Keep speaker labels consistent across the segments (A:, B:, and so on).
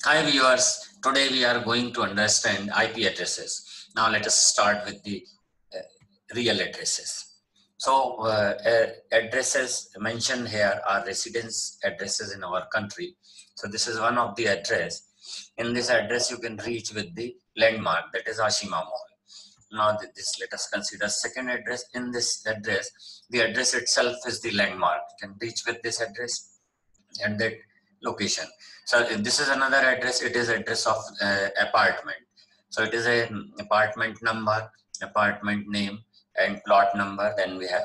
A: Hi viewers, today we are going to understand IP addresses. Now let us start with the uh, real addresses. So addresses mentioned here are residence addresses in our country. So this is one of the address. In this address you can reach with the landmark, that is Ashima Mall. Now this let us consider second address. In this address, the address itself is the landmark. You can reach with this address at that location. So if this is another address, it is address of apartment. So it is a apartment number, apartment name, and plot number. Then we have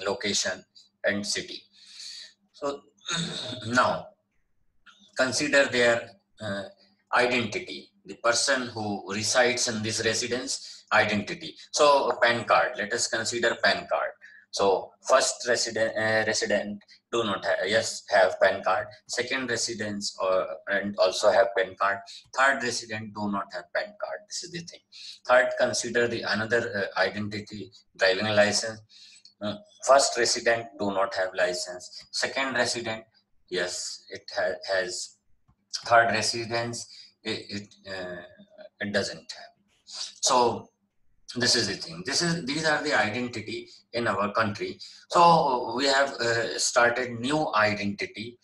A: location and city. So now consider their identity, the person who resides in this residence identity. So PAN card, let us consider PAN card. So first resident do not have, yes, have PAN card. Second residents and also have PAN card. Third resident do not have PAN card. This is the thing. Third, consider the another identity, driving license. First resident do not have license. Second resident, yes, it has. Third residence, it doesn't have. So this is the thing. These are the identity in our country. So we have started new identity,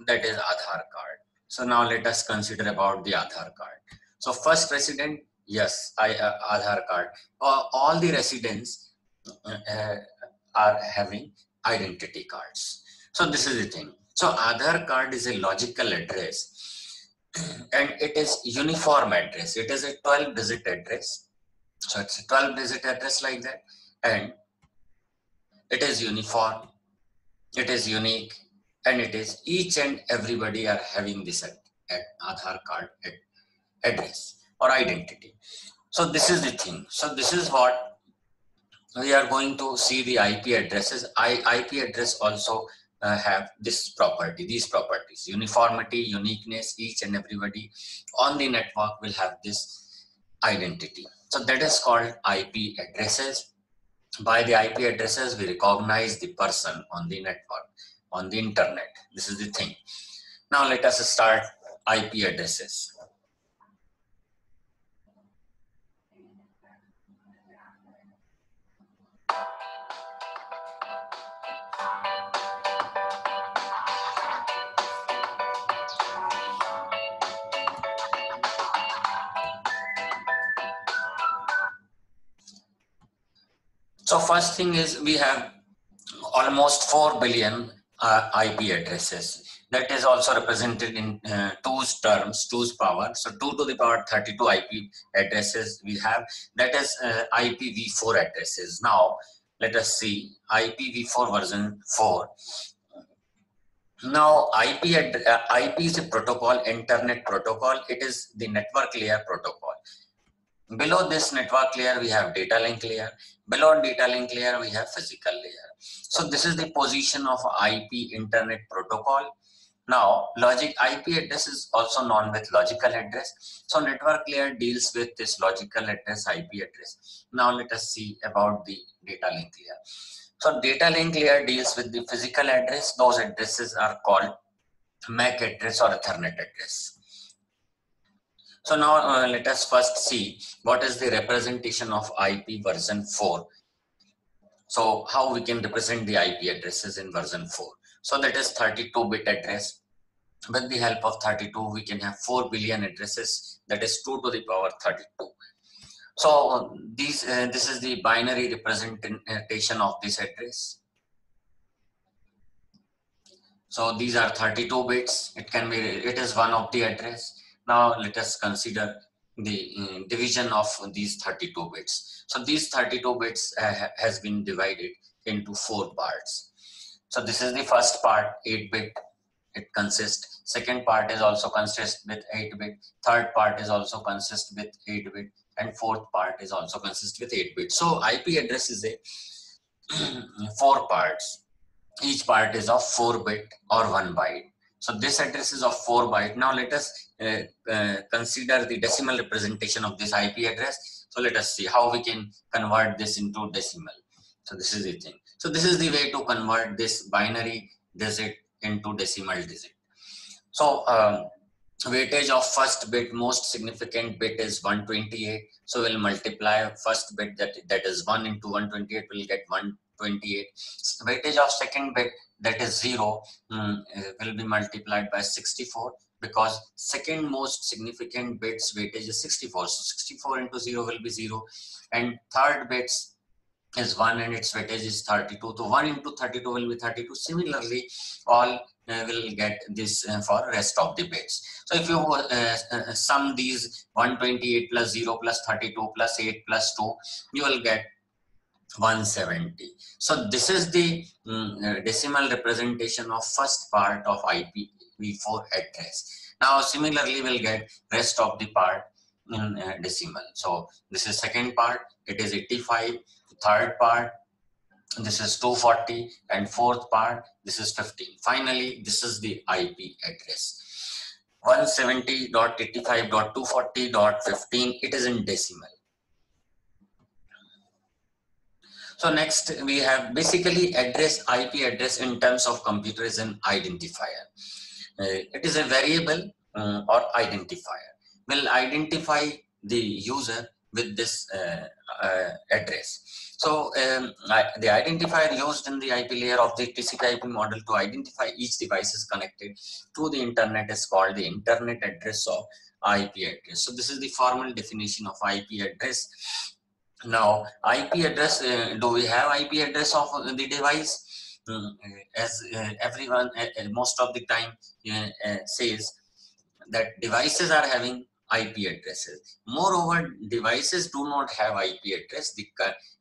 A: that is Aadhaar card. So now let us consider about the Aadhaar card. So first resident, yes, Aadhaar card. All the residents are having identity cards. So this is the thing. So Aadhaar card is a logical address and it is uniform address. It is a 12-digit address. So it's a 12-digit address like that, and it is uniform, it is unique, and it is each and everybody are having this at Aadhaar card address or identity. So this is the thing. So this is what we are going to see, the IP addresses. IP address also have this property, these properties: uniformity, uniqueness. Each and everybody on the network will have this identity. So that is called IP addresses. By the IP addresses, we recognize the person on the network, on the internet. This is the thing. Now let us start IP addresses. So first thing is we have almost 4 billion IP addresses. That is also represented in 2's terms, 2's power. So 2 to the power 32 IP addresses we have. That is IPv4 addresses. Now let us see IPv4 version 4. Now IP is a protocol, internet protocol. It is the network layer protocol. Below this network layer, we have data link layer. Below data link layer, we have physical layer. So this is the position of IP internet protocol. Now, logic IP address is also known with logical address. So network layer deals with this logical address, IP address. Now let us see about the data link layer. So data link layer deals with the physical address. Those addresses are called MAC address or Ethernet address. So now let us first see what is the representation of IP version 4. So how we can represent the IP addresses in version 4. So that is 32-bit address. With the help of 32, we can have 4 billion addresses. That is 2 to the power 32. So this is the binary representation of this address. So these are 32 bits. It is one of the address. Now let us consider the division of these 32 bits. So these 32 bits has been divided into 4 parts. So this is the first part, 8-bit. It consists. Second part is also consist with 8-bit. Third part is also consist with 8-bit, and fourth part is also consist with 8-bit. So IP address is a 4 parts. Each part is of 4-bit or 1 byte. So this address is of 4 byte. Now let us consider the decimal representation of this IP address. So let us see how we can convert this into decimal. So this is the thing. So this is the way to convert this binary digit into decimal digit. So weightage of first bit, most significant bit is 128. So we'll multiply first bit, that is 1 into 128, will get 128. Weightage of second bit, that is 0, will be multiplied by 64, because second most significant bit's weightage is 64. So 64 into 0 will be 0. And third bits is 1 and its weightage is 32. So 1 into 32 will be 32. Similarly, all will get this for rest of the bits. So if you sum these 128 plus 0 plus 32 plus 8 plus 2, you will get 170. So this is the decimal representation of first part of IPv4 address. Now similarly, we'll get rest of the part in decimal. So this is second part, it is 85. Third part, this is 240, and fourth part, this is 15. Finally, this is the IP address. 170.85.240.15, it is in decimal. So next we have basically address, IP address in terms of computer is an identifier. It is a variable or identifier. Will identify the user with this address. So the identifier used in the IP layer of the TCP/IP model to identify each device is connected to the internet is called the internet address of IP address. So this is the formal definition of IP address. Now, IP address, do we have IP address of the device? As everyone most of the time says that devices are having IP addresses. Moreover, devices do not have IP address.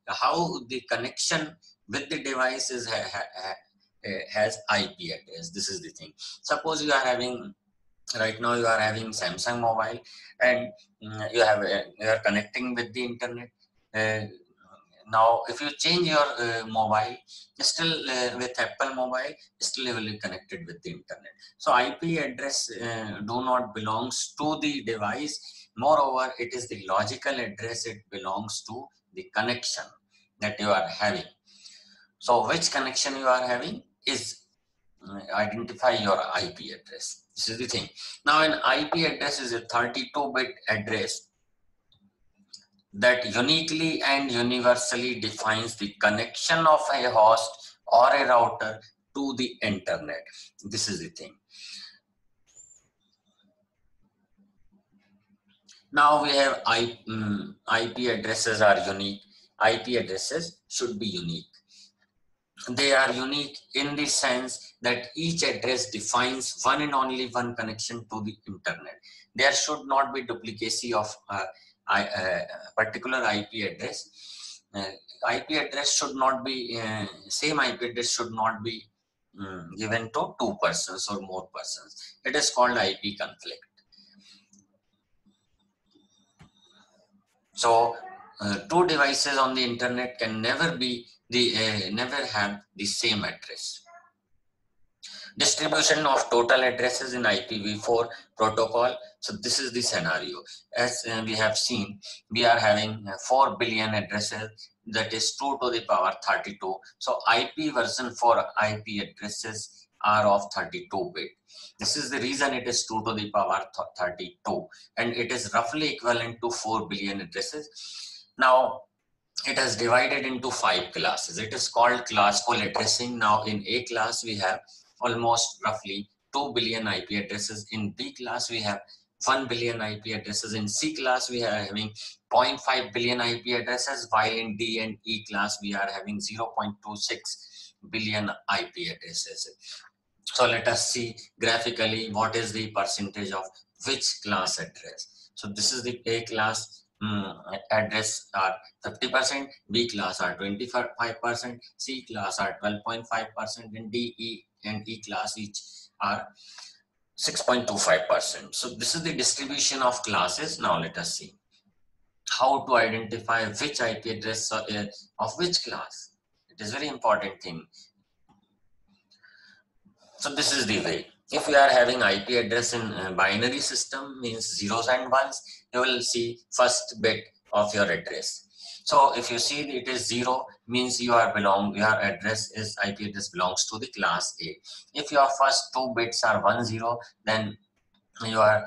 A: How the connection with the device is has IP address. This is the thing. Suppose you are having, right now you are having Samsung mobile, and you are connecting with the internet. Now if you change your mobile, still with Apple mobile, still you will be connected with the internet. So IP address do not belongs to the device. Moreover, it is the logical address, it belongs to the connection that you are having. So which connection you are having is identify your IP address. This is the thing. Now an IP address is a 32-bit address that uniquely and universally defines the connection of a host or a router to the internet. This is the thing. Now we have IP addresses are unique. IP addresses should be unique. They are unique in the sense that each address defines one and only one connection to the internet. There should not be duplicacy of particular IP address. IP address should not be, same IP address should not be given to two persons or more persons. It is called IP conflict. So two devices on the internet can never be never have the same address. Distribution of total addresses in IPv4 protocol. So this is the scenario. As we have seen, we are having 4 billion addresses, that is 2 to the power 32. So IP version for IP addresses are of 32-bit. This is the reason it is 2 to the power 32, and it is roughly equivalent to 4 billion addresses. Now, it is divided into 5 classes. It is called classful addressing. Now, in A class, we have almost roughly 2 billion IP addresses. In B class, we have 1 billion IP addresses. In C class, we are having 0.5 billion IP addresses, while in D and E class, we are having 0.26 billion IP addresses. So let us see graphically what is the percentage of which class address. So this is the A class address are 50%, B class are 25%, C class are 12.5%, and D, E and E class each are 6.25%. So this is the distribution of classes. Now let us see how to identify which IP address of which class. It is very important thing. So this is the way. If you are having IP address in binary system, means zeros and ones, you will see first bit of your address. So if you see it is 0, means your address is IP address belongs to the class A. If your first 2 bits are 10, then you are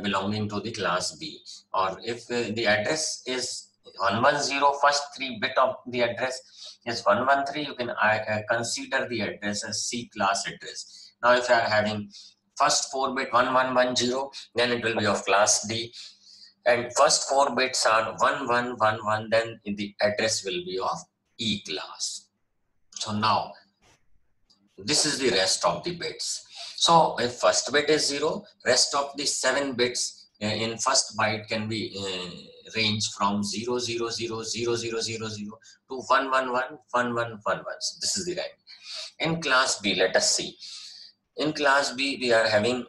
A: belonging to the class B. Or if the address is 110, first 3 bit of the address is 113, you can consider the address as C class address. Now if you are having first 4 bit 1110, then it will be of class D, and first 4 bits are 1111, then the address will be of E class. So now this is the rest of the bits. So if first bit is 0, rest of the 7 bits in first byte can be range from 0000000 to 1111111. So this is the range. In class B, let us see. In class B, we are having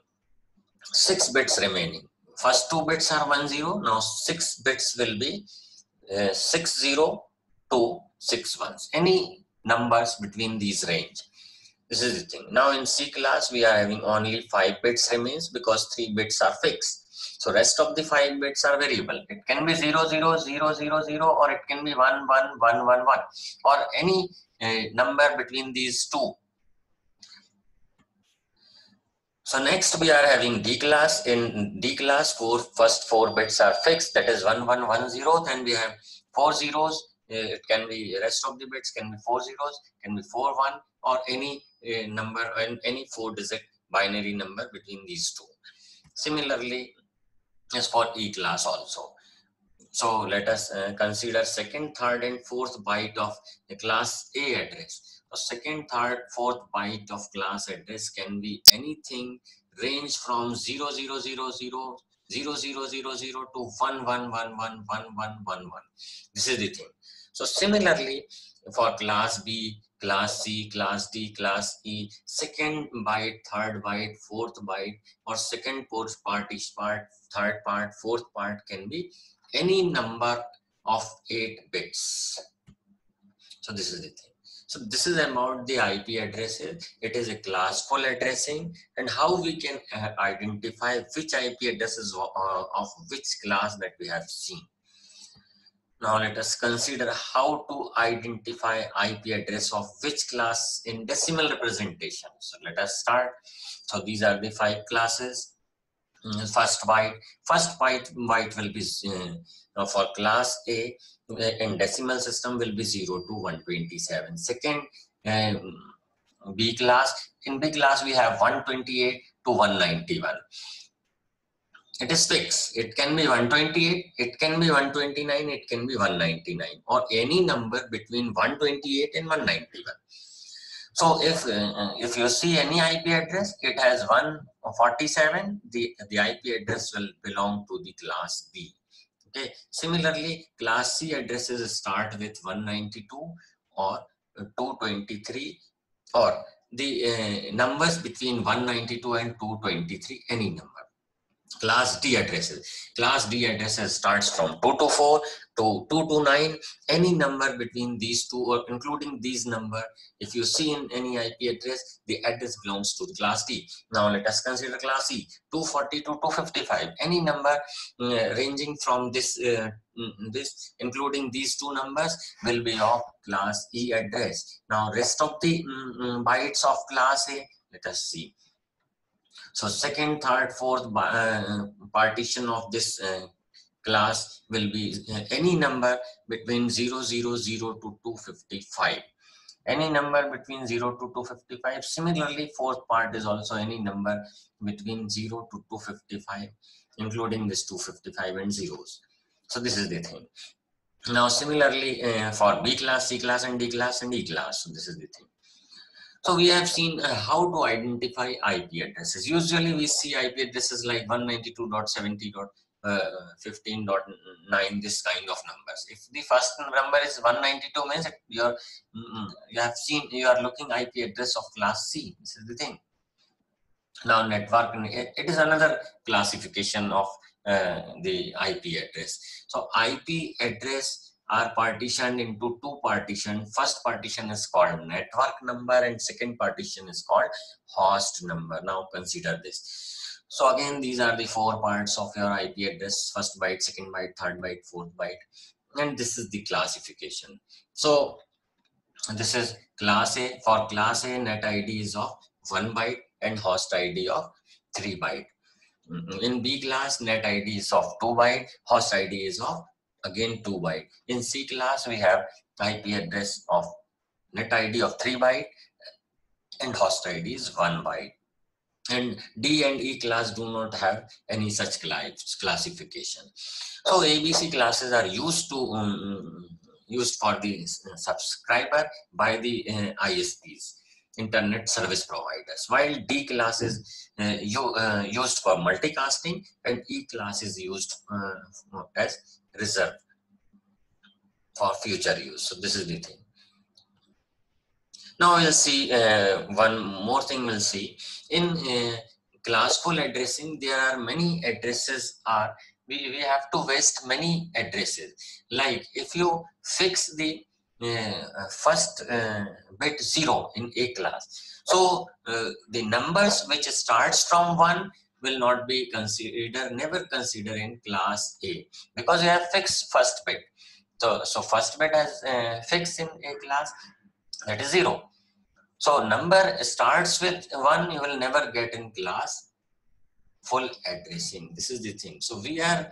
A: 6 bits remaining. First 2 bits are 10. Now 6 bits will be 60 to 61. Any numbers between these range. This is the thing. Now in C class, we are having only 5 bits remains because 3 bits are fixed. So rest of the 5 bits are variable. It can be 00000 or it can be 11111 or any number between these two. So next we are having D class. In D class, first 4 bits are fixed, that is 1110. Then we have 4 zeros. It can be rest of the bits can be 4 zeros, can be 41 or any number and any 4-digit binary number between these two. Similarly, is for E class also. So let us consider second, third, and fourth byte of the class A address. So second, third, fourth byte of class address can be anything range from 0000 to 11111111. This is the thing. So similarly, for class B, class C, class D, class E, second byte, third byte, fourth byte, or second part is part, third part, fourth part can be any number of 8 bits. So this is the thing. So this is about the IP addresses. It is a classful addressing and how we can identify which IP addresses of which class that we have seen. Now let us consider how to identify IP address of which class in decimal representation. So let us start. So these are the 5 classes. First byte will be for class A in decimal system will be 0 to 127. Second, B class, in B class we have 128 to 191. It is fixed. It can be 128, it can be 129, it can be 199 or any number between 128 and 191. So if you see any IP address, it has 147, the IP address will belong to the class B. Okay. Similarly, class C addresses start with 192 or 223 or the numbers between 192 and 223, any number. Class D addresses starts from 224 to 229, any number between these two or including these number. If you see in any IP address, the address belongs to the class D. Now let us consider class E, 240 to 255, any number ranging from this including these two numbers will be of class E address. Now rest of the bytes of class A, let us see. So second, third, fourth partition of this class will be any number between 000 to 255. Any number between 0 to 255. Similarly, fourth part is also any number between 0 to 255, including this 255 and zeros. So this is the thing. Now similarly for B class, C class, and D class, and E class. So this is the thing. So we have seen how to identify IP addresses. Usually we see IP addresses like 192.70.15.9, this kind of numbers. If the first number is 192, means you have seen, you are looking IP address of class C. This is the thing. Now network, it is another classification of the IP address. So IP address are partitioned into 2 partitions. First partition is called network number and second partition is called host number. Now consider this. So again, these are the 4 parts of your IP address: first byte, second byte, third byte, fourth byte, and this is the classification. So this is class A. For class A, net ID is of 1 byte and host ID of 3 byte. In B class, net ID is of 2 byte, host ID is of again 2 byte. In C class, we have IP address of net ID of 3 byte and host ID is 1 byte. And D and E class do not have any such classification. So ABC classes are used for the subscriber by the ISPs, internet service providers, while D class is used for multicasting and E class is used as reserve for future use. So this is the thing. Now we'll see one more thing. We'll see in classful addressing, there are many addresses are we have to waste many addresses. Like if you fix the first bit 0 in A class, so the numbers which starts from 1 will not be considered, never consider in class A, because you have fixed first bit. So first bit has fixed in A class, that is 0. So number starts with 1, you will never get in class full addressing. This is the thing. So we are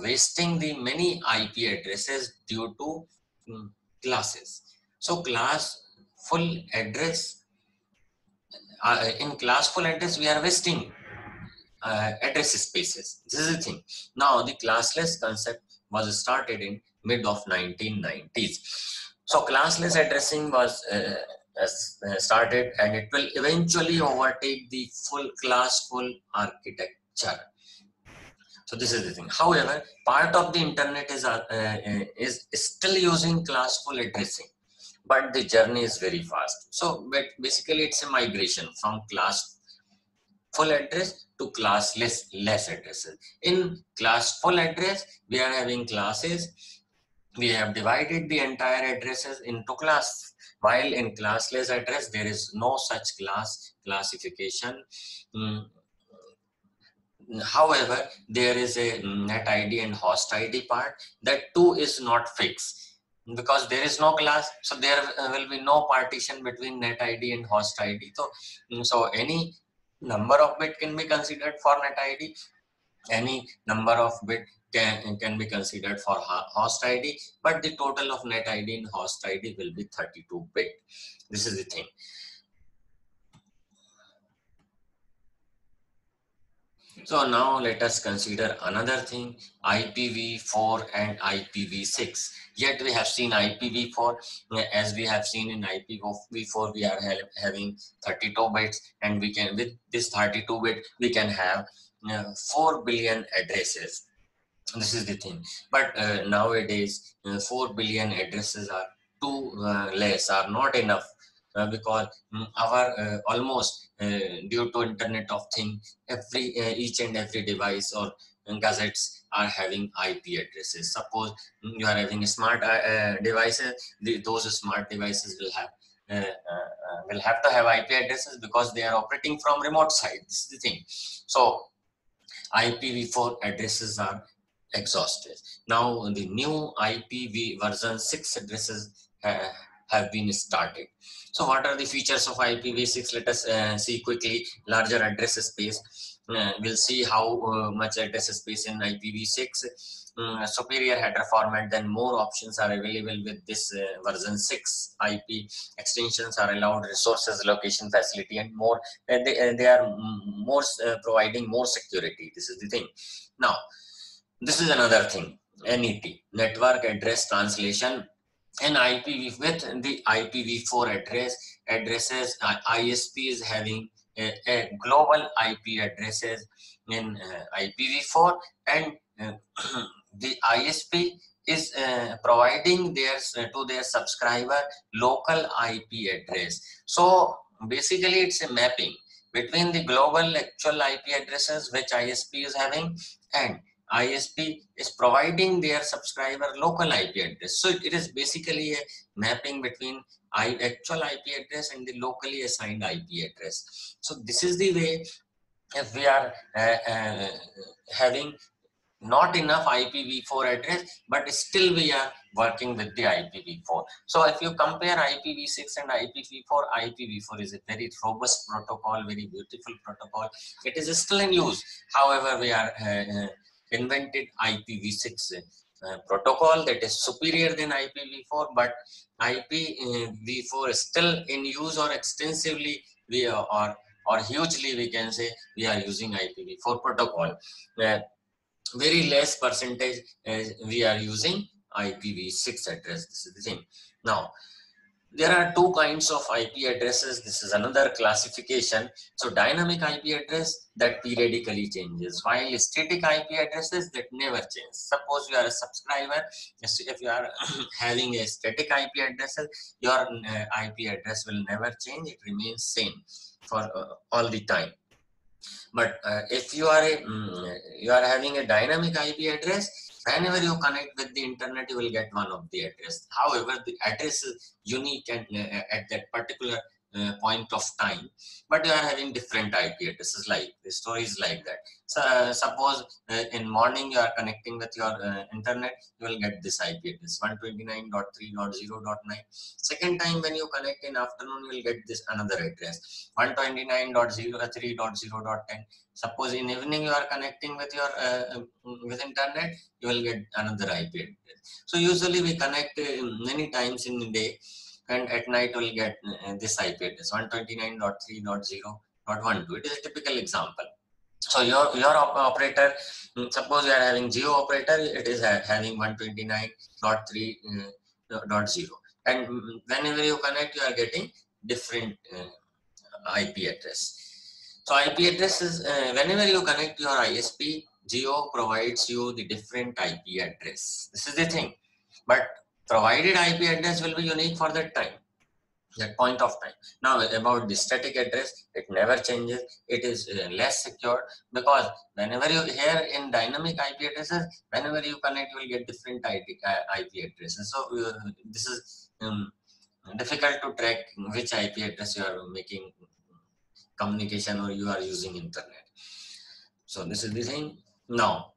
A: wasting the many IP addresses due to classes. So class full address, in class full address, we are wasting address spaces. This is the thing. Now the classless concept was started in mid of 1990s. So classless addressing was started, and it will eventually overtake the full architecture. So this is the thing. However, part of the internet is still using classful addressing, but the journey is very fast. So but basically it's a migration from class full address to classless addresses. In class full address, we are having classes. We have divided the entire addresses into class, while in classless address, there is no such classification. However, there is a net ID and host ID part. That too is not fixed because there is no class. So there will be no partition between net ID and host ID. So any number of bit can be considered for net ID. Any number of bit can be considered for host ID, but the total of net ID and host ID will be 32 bit. This is the thing. So now let us consider another thing, IPv4 and IPv6. Yet we have seen IPv4, as we have seen in IPv4, we are having 32 bits, and we can, with this 32 bit, we can have 4 billion addresses. This is the thing. But nowadays, 4 billion addresses are too less, are not enough. Because our almost due to Internet of Things, each and every device or gadgets are having IP addresses. Suppose you are having smart devices, those smart devices will have to have IP addresses because they are operating from remote side. This is the thing. So IPv4 addresses are exhausted. Now the new IPv version 6 addresses have been started. So what are the features of IPv6? Let us see quickly. Larger address space. We'll see how much address space in IPv6. Superior header format, then more options are available with this version 6. IP extensions are allowed, resources, location, facility, and more. They are more providing more security. This is the thing. Now, this is another thing. NET, network address translation. And IPv with the IPv4 addresses, ISP is having a global IP addresses in IPv4, and the ISP is providing to their subscriber local IP address. So basically, it's a mapping between the global actual IP addresses which ISP is having, and ISP is providing their subscriber local IP address. So it is basically a mapping between actual IP address and the locally assigned IP address. So this is the way if we are having not enough IPv4 address, but still we are working with the IPv4. So if you compare IPv6 and IPv4, IPv4 is a very robust protocol, very beautiful protocol. It is still in use. However, we are invented IPv6 protocol that is superior than IPv4, but IPv4 is still in use, or extensively we are, or hugely we can say, we are using IPv4 protocol. Very less percentage we are using IPv6 address. This is the thing. Now, there are two kinds of IP addresses. This is another classification. So dynamic IP address that periodically changes, while static IP addresses that never change. Suppose you are a subscriber, if you are having a static IP address, your IP address will never change. It remains same for all the time. But if you are having a dynamic IP address, whenever you connect with the internet, you will get one of the address. However, the address is unique and at that particular point of time, but you are having different IP addresses. Like the story is like that. So suppose in morning you are connecting with your internet, you will get this IP address 129.3.0.9. Second time when you connect in afternoon, you will get this another address 129.03.0.10. Suppose in evening you are connecting with your with internet, you will get another IP address. So usually we connect many times in the day, and at night we will get this IP address 129.3.0.12. It is a typical example. So your operator, suppose you are having Geo operator, it is having 129.3.0, and whenever you connect, you are getting different IP address. So IP address is whenever you connect your ISP, Geo provides you the different IP address. This is the thing. But provided IP address will be unique for that time, that point of time. Now about the static address, it never changes. It is less secure, because whenever you here in dynamic IP addresses, whenever you connect, you will get different IP addresses. So this is difficult to track which IP address you are making communication or you are using internet. So this is the thing. Now,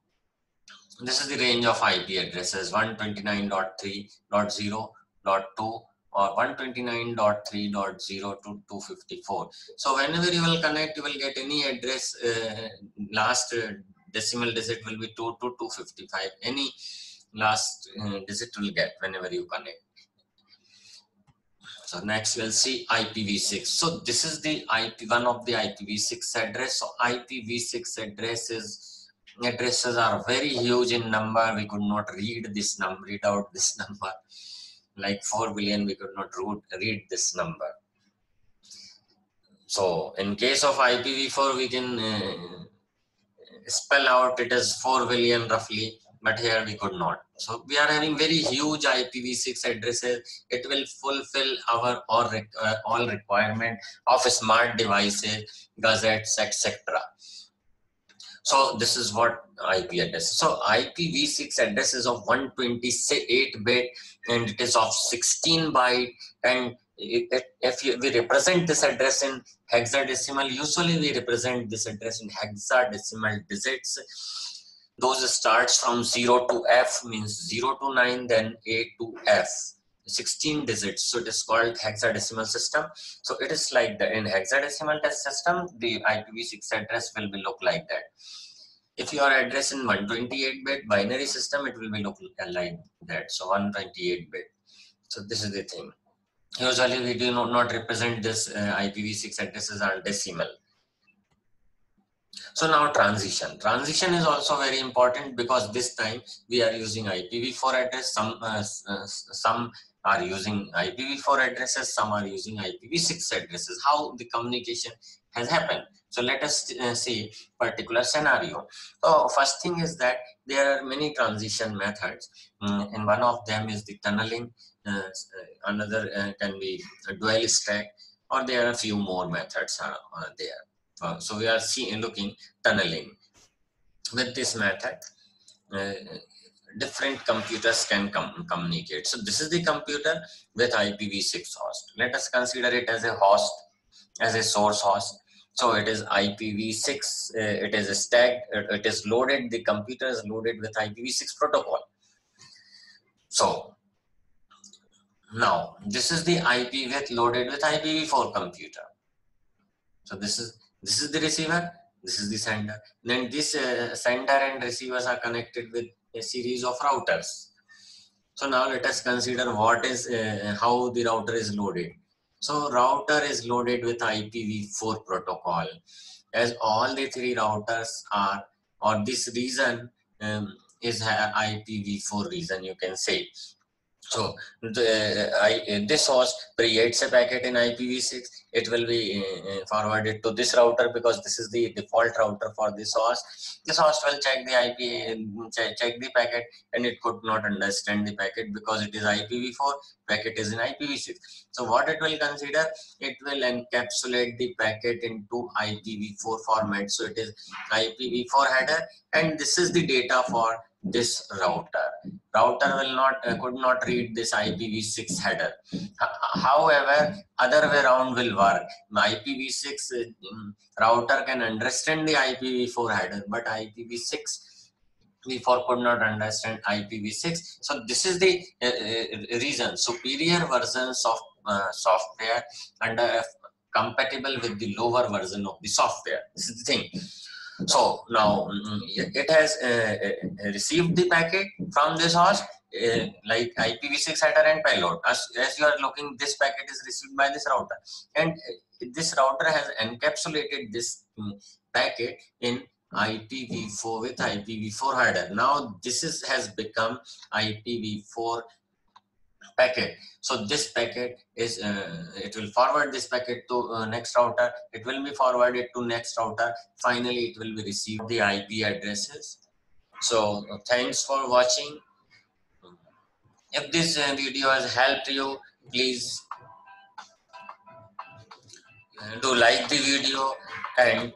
A: this is the range of IP addresses 129.3.0.2 or 129.3.0 to 254. So whenever you will connect, you will get any address, last decimal digit will be 2 to 255. Any last digit will get whenever you connect. So next we'll see IPv6. So this is the one of the IPv6 address. So IPv6 addresses are very huge in number. We could not read out this number. Like 4 billion, we could not read this number. So in case of IPv4, we can spell out it as 4 billion roughly, but here we could not. So we are having very huge IPv6 addresses. It will fulfill our all requirement of smart devices, gazettes, etc. So this is what IP address. So IPv6 address is of 128-bit and it is of 16 byte. And if we represent this address in hexadecimal, usually we represent this address in hexadecimal digits. Those starts from 0 to F, means 0 to 9, then A to F. 16 digits, so it is called hexadecimal system. So it is like that. In hexadecimal test system, the IPv6 address will be look like that. If your address in 128-bit binary system, it will be look like that. So 128-bit. So this is the thing. Usually we do not represent this IPv6 addresses on decimal. So now transition. Transition is also very important, because this time we are using IPv4 address. Some are using IPv4 addresses, some are using IPv6 addresses. How the communication has happened. So let us see particular scenario. So first thing is that there are many transition methods. And one of them is the tunneling. Another can be a dual stack, or there are a few more methods are there. So we are looking tunneling. With this method, different computers can communicate. So this is the computer with IPv6 host. Let us consider it as a host, as a source host. So it is IPv6, it is stacked, it is loaded, the computer is loaded with IPv6 protocol. So now this is the IP with loaded with IPv4 computer. So this is the receiver, this is the sender. Then this sender and receivers are connected with a series of routers. So now let us consider what is how the router is loaded. So router is loaded with IPv4 protocol, as all the three routers are, or this region is IPv4 region, you can say. So this host creates a packet in IPv6. It will be forwarded to this router because this is the default router for this host. This host will check the IP, check the packet, and it could not understand the packet because it is IPv4. Packet is in IPv6. So what it will consider? It will encapsulate the packet into IPv4 format. So it is IPv4 header, and this is the data for this router. Router will not could not read this IPv6 header. However, other way around will work. IPv6 router can understand the IPv4 header, but IPv6 V4 could not understand IPv6. So this is the reason superior versions of software and compatible with the lower version of the software. This is the thing. So now it has received the packet from this host, like IPv6 header and payload. As you are looking, this packet is received by this router, and this router has encapsulated this packet in IPv4 with IPv4 header. Now this has become IPv4 packet. So this packet is it will forward this packet to next router. It will be forwarded to next router. Finally, it will be received the IP addresses. So thanks for watching. If this video has helped you, please do like the video and